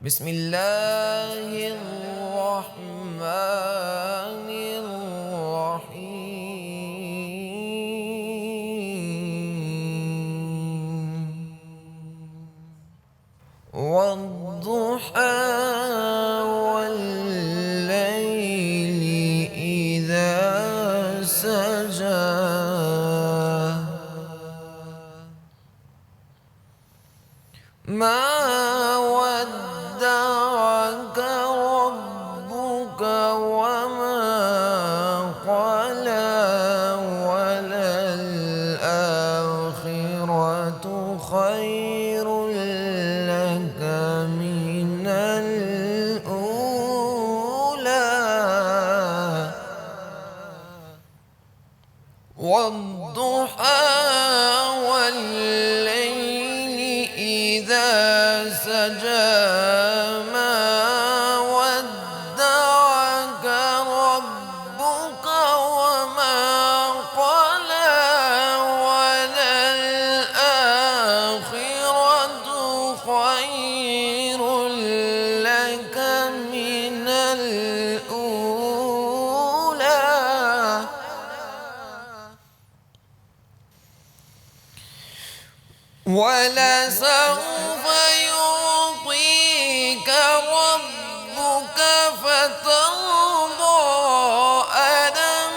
بسم الله الرحمن الرحيم والضحى والليل إذا سجى ما ودعك ربك وما قلى وللآخرة خير لك من الأولى والضحى والليل إذا سجى ما ودعك ربك وما قلى وللآخرة خير لك من الأولى ولسوف يعطيك ربك فترضى ألم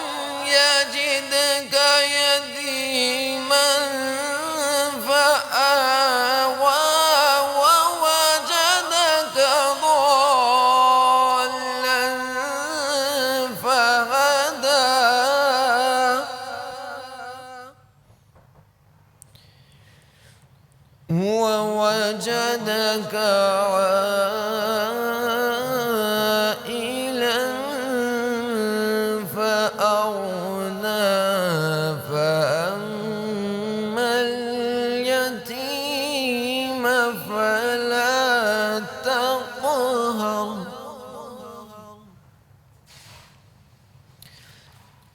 يجدك يتيما فآوى ووجدك ضالا فهدى ووجدك عائلا فأغنى فأما اليتيم فلا تقهر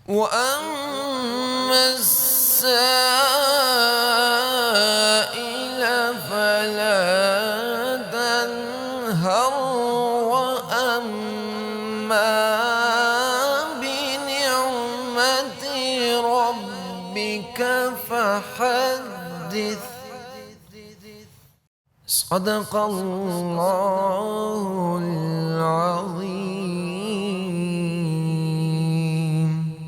وأما السائل فلا تنهر وأما بنعمة ربك فحدث صدق الله العظيم.